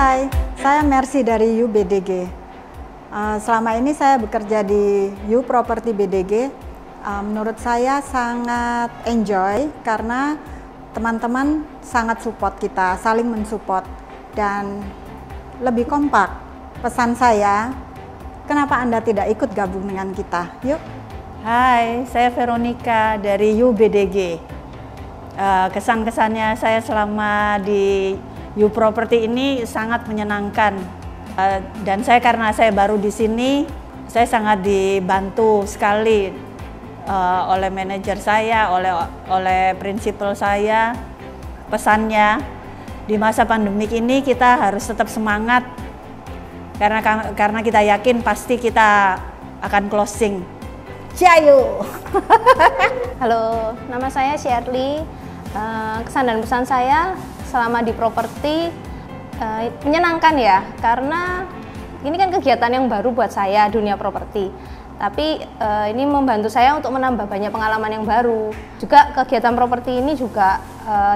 Hai, saya Mercy dari UBDG. Selama ini saya bekerja di U Property BDG. Menurut saya sangat enjoy karena teman-teman sangat support kita, saling mensupport dan lebih kompak. Pesan saya, kenapa Anda tidak ikut gabung dengan kita? Yuk. Hai, saya Veronica dari UBDG. Kesan-kesannya saya selama di U Property ini sangat menyenangkan. Dan karena saya baru di sini, saya sangat dibantu sekali oleh manajer saya, oleh prinsipal saya. Pesannya, di masa pandemik ini kita harus tetap semangat karena kita yakin pasti kita akan closing. Ciao. Halo, nama saya Shirley. Kesan dan pesan saya selama di properti menyenangkan ya, karena ini kan kegiatan yang baru buat saya, dunia properti. Tapi ini membantu saya untuk menambah banyak pengalaman yang baru. Juga kegiatan properti ini juga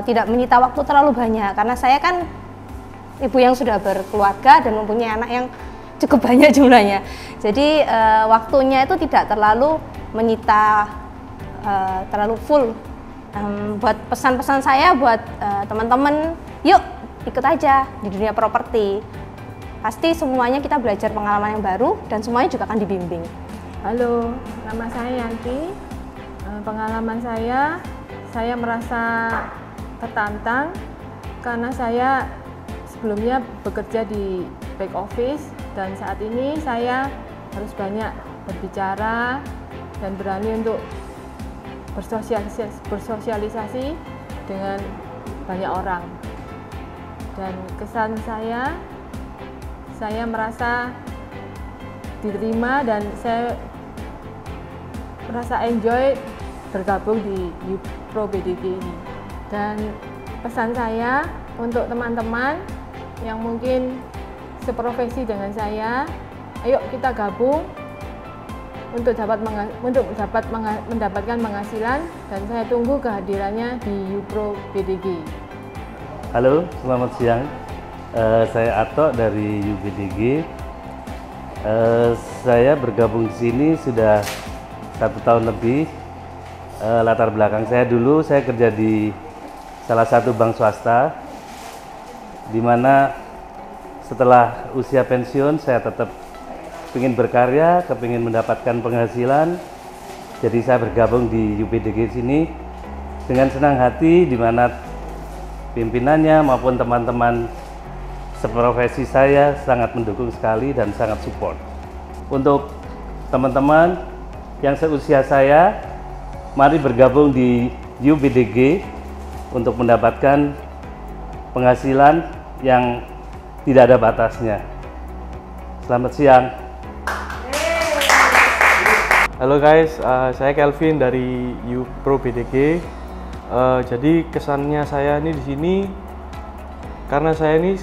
tidak menyita waktu terlalu banyak, karena saya kan ibu yang sudah berkeluarga dan mempunyai anak yang cukup banyak jumlahnya. Jadi waktunya itu tidak terlalu menyita terlalu full. Buat pesan-pesan saya buat teman-teman, yuk ikut aja di dunia properti. Pasti semuanya kita belajar pengalaman yang baru dan semuanya juga akan dibimbing. Halo, nama saya Yanti. Pengalaman saya merasa tertantang karena saya sebelumnya bekerja di back office dan saat ini saya harus banyak berbicara dan berani untuk bersosialisasi dengan banyak orang. Dan kesan saya merasa diterima dan saya merasa enjoy bergabung di U Pro BDG ini. Dan pesan saya untuk teman-teman yang mungkin seprofesi dengan saya, ayo kita gabung untuk mendapatkan penghasilan, dan saya tunggu kehadirannya di U Pro BDG. Halo, selamat siang. Saya Ato dari UBDG. Saya bergabung di sini sudah 1 tahun lebih. Latar belakang saya dulu, saya kerja di salah satu bank swasta, di mana setelah usia pensiun saya tetap ingin berkarya, kepingin mendapatkan penghasilan. Jadi saya bergabung di UBDG sini dengan senang hati, di mana pimpinannya maupun teman-teman seprofesi saya sangat mendukung sekali dan sangat support. Untuk teman-teman yang seusia saya, mari bergabung di UBDG untuk mendapatkan penghasilan yang tidak ada batasnya. Selamat siang. Halo guys, saya Kelvin dari U Pro BDG. Jadi kesannya saya ini di sini karena saya ini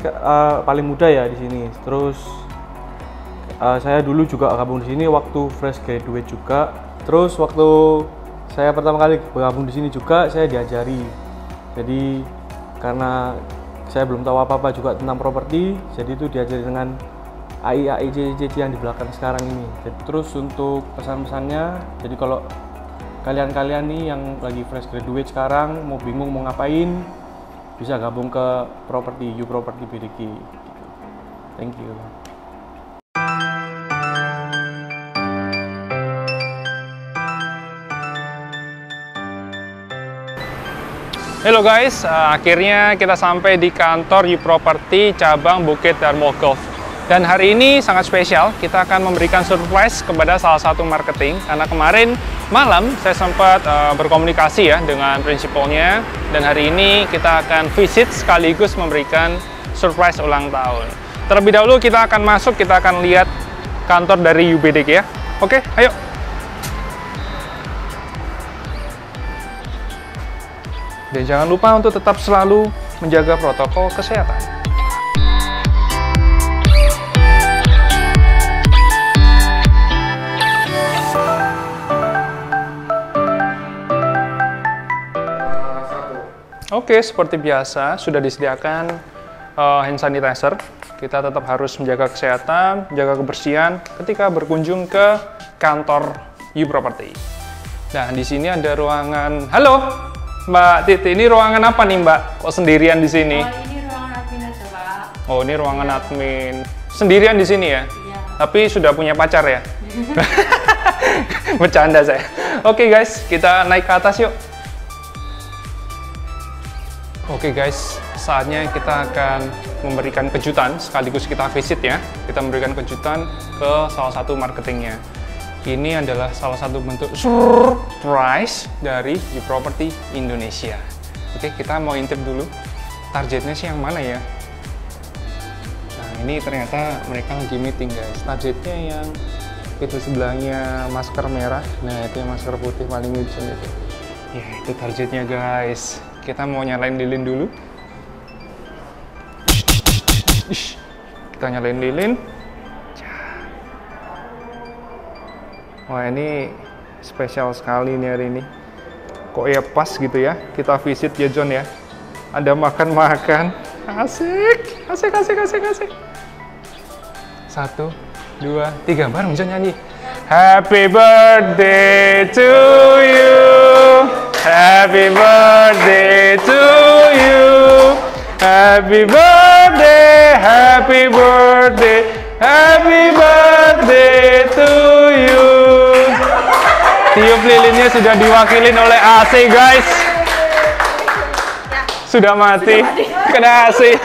paling muda ya di sini. Terus saya dulu juga gabung di sini waktu fresh graduate juga. Terus waktu saya pertama kali bergabung di sini juga saya diajari. Jadi karena saya belum tahu apa-apa juga tentang properti, jadi itu diajari dengan AI yang di belakang sekarang ini. Jadi, terus untuk pesan-pesannya, jadi kalau kalian nih yang lagi fresh graduate sekarang mau bingung mau ngapain, bisa gabung ke properti U Property BDG. Thank you. Halo guys, akhirnya kita sampai di kantor U Property cabang Bukit Darmo Golf. Dan hari ini sangat spesial, kita akan memberikan surprise kepada salah satu marketing. Karena kemarin malam saya sempat berkomunikasi ya dengan prinsipalnya. Dan hari ini kita akan visit sekaligus memberikan surprise ulang tahun. Terlebih dahulu kita akan masuk, kita akan lihat kantor dari UBDG ya. Oke, ayo. Dan jangan lupa untuk tetap selalu menjaga protokol kesehatan. Oke, seperti biasa sudah disediakan hand sanitizer Kita tetap harus menjaga kesehatan, menjaga kebersihan ketika berkunjung ke kantor You Property. Nah, di sini ada ruangan. Halo, Mbak Titi, ini ruangan apa nih, Mbak? Kok sendirian di sini? Oh, ini ruangan admin aja, Pak. Oh, ini ruangan admin. Sendirian di sini ya? Iya. Tapi sudah punya pacar ya? Bercanda saya. Oke guys, kita naik ke atas yuk. Oke guys, saatnya kita akan memberikan kejutan, sekaligus kita visit ya. Kita memberikan kejutan ke salah satu marketingnya. Ini adalah salah satu bentuk surprise dari You Property Indonesia. Oke, kita mau intip dulu. Targetnya sih yang mana ya? Nah, ini ternyata mereka lagi meeting guys. Targetnya yang itu sebelahnya masker merah. Nah, itu yang masker putih paling ujung itu. Ya, itu targetnya guys. Kita mau nyalain lilin dulu. Kita nyalain lilin. Wah, ini spesial sekali nih hari ini. Kok ya pas gitu ya. Kita visit ya John ya. Ada makan-makan. Asik. Asik. 1, 2, 3, bareng bisa nyanyi. Happy birthday to you. Happy birthday to you. Happy birthday, happy birthday, happy birthday to you. Tiup lilinnya sudah diwakilin oleh AC guys. Sudah mati. Kena AC.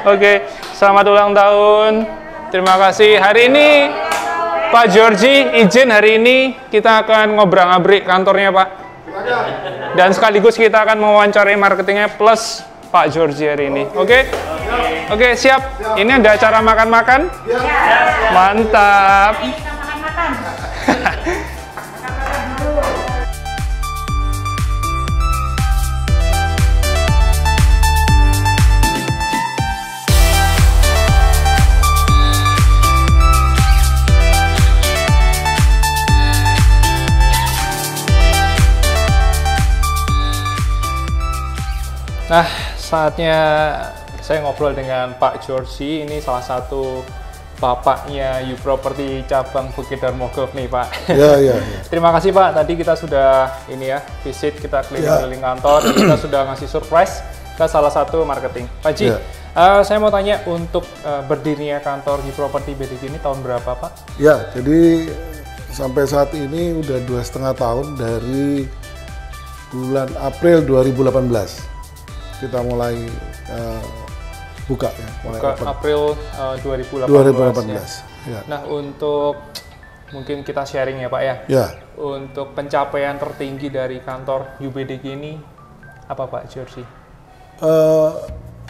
Oke, selamat ulang tahun. Terima kasih. Hari ini Pak Georgie izin hari ini kita akan ngobrol-ngabrik kantornya Pak. Dan sekaligus kita akan mewawancarai marketingnya plus Pak Georgie hari ini. Oke? Oke, siap. Ini ada acara makan-makan? Mantap. Nah, saatnya saya ngobrol dengan Pak Georgie. Ini salah satu bapaknya You Property cabang Bukit Darmo Golf nih, Pak. Iya. Terima kasih, Pak. Tadi kita sudah ini ya, visit, kita keliling-keliling kantor, kita sudah ngasih surprise ke salah satu marketing. Pak Ji, saya mau tanya untuk berdirinya kantor You Property BDG ini tahun berapa, Pak? Ya, jadi sampai saat ini udah 2,5 tahun dari bulan April 2018. Kita mulai buka ya, buka April 2018. Ya. Nah, untuk mungkin kita sharing ya Pak ya. Ya. Untuk pencapaian tertinggi dari kantor UBDG ini apa Pak Georgie?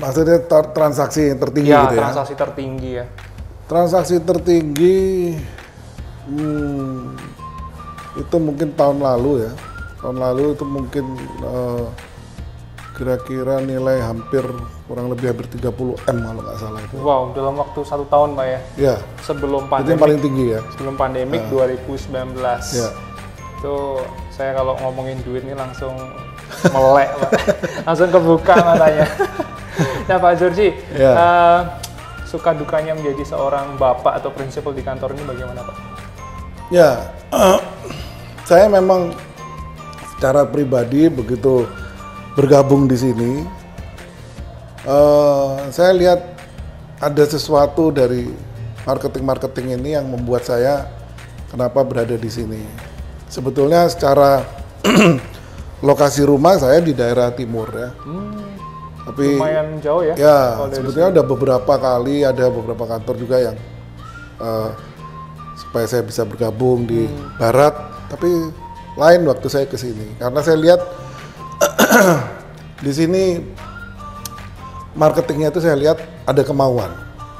Maksudnya transaksi yang tertinggi ya, gitu ya? Transaksi tertinggi ya. Transaksi tertinggi itu mungkin tahun lalu ya. Tahun lalu itu mungkin kira-kira nilai kurang lebih hampir 30 M kalau nggak salah itu. Wow, dalam waktu 1 tahun Pak ya? Ya. Sebelum Itu pandemi. yang paling tinggi ya? Sebelum pandemik 2019. Ya. Itu saya kalau ngomongin duit ini langsung melek Pak. Langsung kebuka matanya. Nah Pak Georgie, ya. Suka dukanya menjadi seorang bapak atau prinsipal di kantor ini bagaimana Pak? Ya, saya memang secara pribadi begitu bergabung di sini, saya lihat ada sesuatu dari marketing ini yang membuat saya kenapa berada di sini. Sebetulnya secara lokasi rumah saya di daerah timur ya, tapi lumayan jauh ya. Ya, sebetulnya ada beberapa kali ada beberapa kantor juga yang supaya saya bisa bergabung di barat, tapi lain waktu saya ke sini karena saya lihat di sini marketingnya itu saya lihat ada kemauan.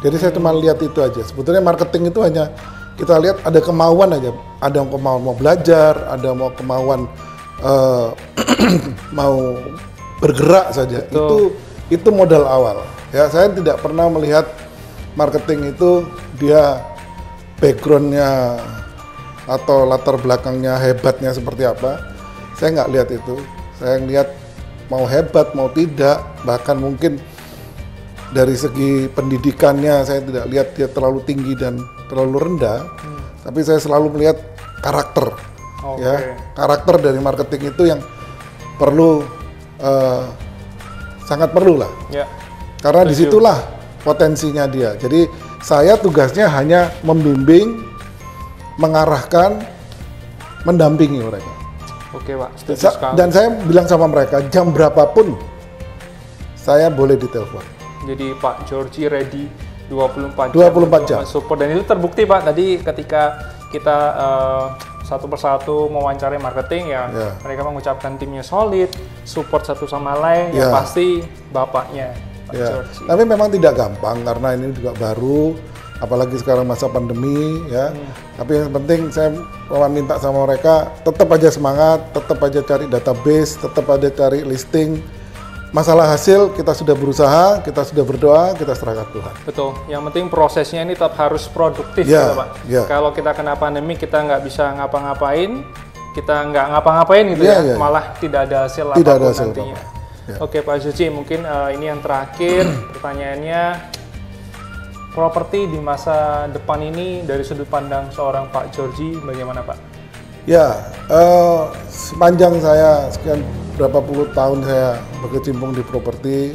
Jadi saya cuma lihat itu aja. Sebetulnya marketing itu hanya kita lihat ada kemauan aja. Ada yang kemauan mau belajar, ada mau kemauan mau bergerak saja. Itu modal awal. Ya, saya tidak pernah melihat marketing itu dia backgroundnya atau latar belakangnya hebatnya seperti apa. Saya nggak lihat itu. Saya lihat mau hebat mau tidak, bahkan mungkin dari segi pendidikannya saya tidak lihat dia terlalu tinggi dan terlalu rendah, tapi saya selalu melihat karakter, ya karakter dari marketing itu yang perlu sangat perlu lah, karena disitulah potensinya dia. Jadi saya tugasnya hanya membimbing, mengarahkan, mendampingi mereka. Oke Pak, setuju sekali. Dan saya bilang sama mereka, jam berapapun saya boleh ditelepon. Jadi Pak Georgie ready 24 jam support, dan itu terbukti Pak tadi ketika kita satu persatu mewawancarai marketing ya, mereka mengucapkan timnya solid, support satu sama lain, yang pasti bapaknya Pak Georgie. Tapi memang tidak gampang karena ini juga baru, apalagi sekarang masa pandemi ya. Tapi yang penting saya minta sama mereka tetap aja semangat, tetap aja cari database, tetap aja cari listing. Masalah hasil kita sudah berusaha, kita sudah berdoa, kita serahkan Tuhan. Betul, yang penting prosesnya ini tetap harus produktif ya, Pak. Kalau kita kena pandemi kita nggak bisa ngapa-ngapain, kita nggak ngapa-ngapain gitu malah tidak ada hasil apapun nantinya. Oke Pak Georgie, mungkin ini yang terakhir pertanyaannya, properti di masa depan ini dari sudut pandang seorang Pak Georgie bagaimana Pak? Ya, sepanjang saya sekian berapa puluh tahun saya berkecimpung di properti,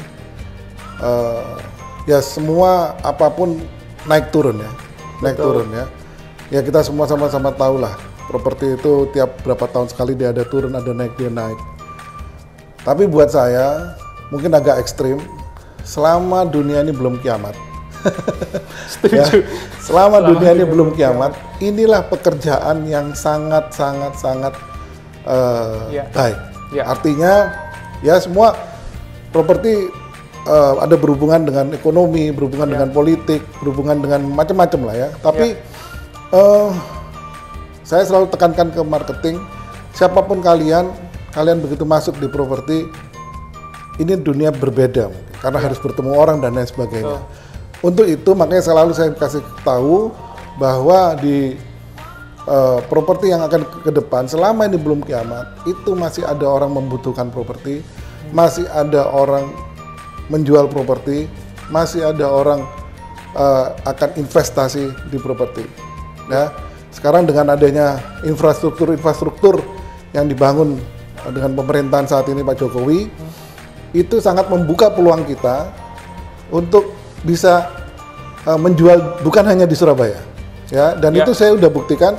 ya semua apapun naik turun ya, naik turun ya. Ya kita semua sama-sama tahu lah, properti itu tiap berapa tahun sekali dia ada turun, ada naik, dia naik. Tapi buat saya mungkin agak ekstrim, selama dunia ini belum kiamat. Setuju. Selama dunia ini belum kiamat, inilah pekerjaan yang sangat baik. Artinya ya semua properti ada berhubungan dengan ekonomi, berhubungan dengan politik, berhubungan dengan macam-macam lah ya. Tapi saya selalu tekankan ke marketing, siapapun kalian begitu masuk di properti, ini dunia berbeda karena harus bertemu orang dan lain sebagainya. Untuk itu makanya selalu saya kasih tahu bahwa di properti yang akan ke depan selama ini belum kiamat, itu masih ada orang membutuhkan properti, masih ada orang menjual properti, masih ada orang akan investasi di properti. Ya, sekarang dengan adanya infrastruktur yang dibangun dengan pemerintahan saat ini Pak Jokowi, itu sangat membuka peluang kita untuk bisa menjual bukan hanya di Surabaya, ya. Dan itu saya udah buktikan.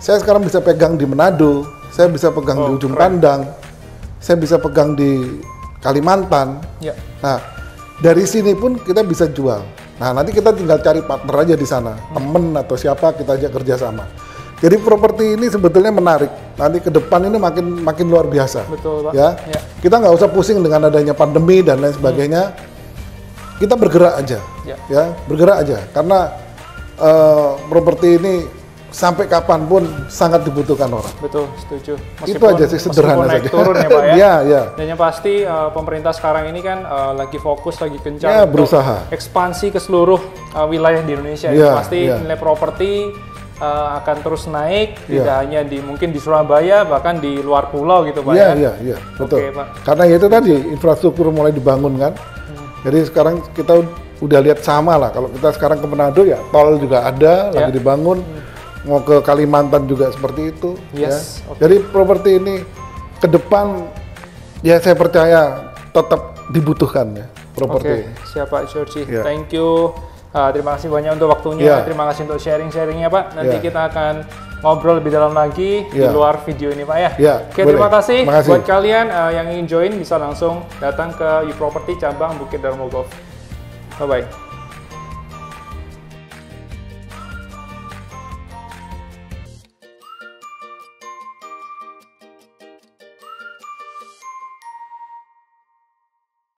Saya sekarang bisa pegang di Manado, saya bisa pegang di Ujung Pandang, saya bisa pegang di Kalimantan. Nah, dari sini pun kita bisa jual. Nah, nanti kita tinggal cari partner aja di sana, temen atau siapa kita aja kerjasama. Jadi properti ini sebetulnya menarik. Nanti ke depan ini makin luar biasa. Betul, Pak. Ya, kita nggak usah pusing dengan adanya pandemi dan lain sebagainya. Kita bergerak aja, ya bergerak aja. Karena properti ini sampai kapanpun sangat dibutuhkan orang. Betul, setuju. Itu aja sih sederhana saja. Naik turun ya Pak ya. Ya. Dan yang pasti pemerintah sekarang ini kan lagi fokus, lagi gencar berusaha ekspansi ke seluruh wilayah di Indonesia. Yang pasti nilai properti akan terus naik, tidak hanya mungkin di Surabaya, bahkan di luar pulau gitu Pak ya. Iya, betul. Oke, Pak. Karena itu tadi infrastruktur mulai dibangun kan. Jadi sekarang kita udah lihat sama lah. Kalau kita sekarang ke Manado ya tol juga ada, lagi dibangun. Mau ke Kalimantan juga seperti itu. Jadi properti ini ke depan ya saya percaya tetap dibutuhkan ya properti. Siap Pak Georgie. Thank you. Terima kasih banyak untuk waktunya. Terima kasih untuk sharing-sharingnya Pak. Nanti kita akan ngobrol lebih dalam lagi di luar video ini Pak ya. Oke, terima kasih. Buat kalian yang ingin join bisa langsung datang ke U Property cabang Bukit Darmo Golf. Bye-bye.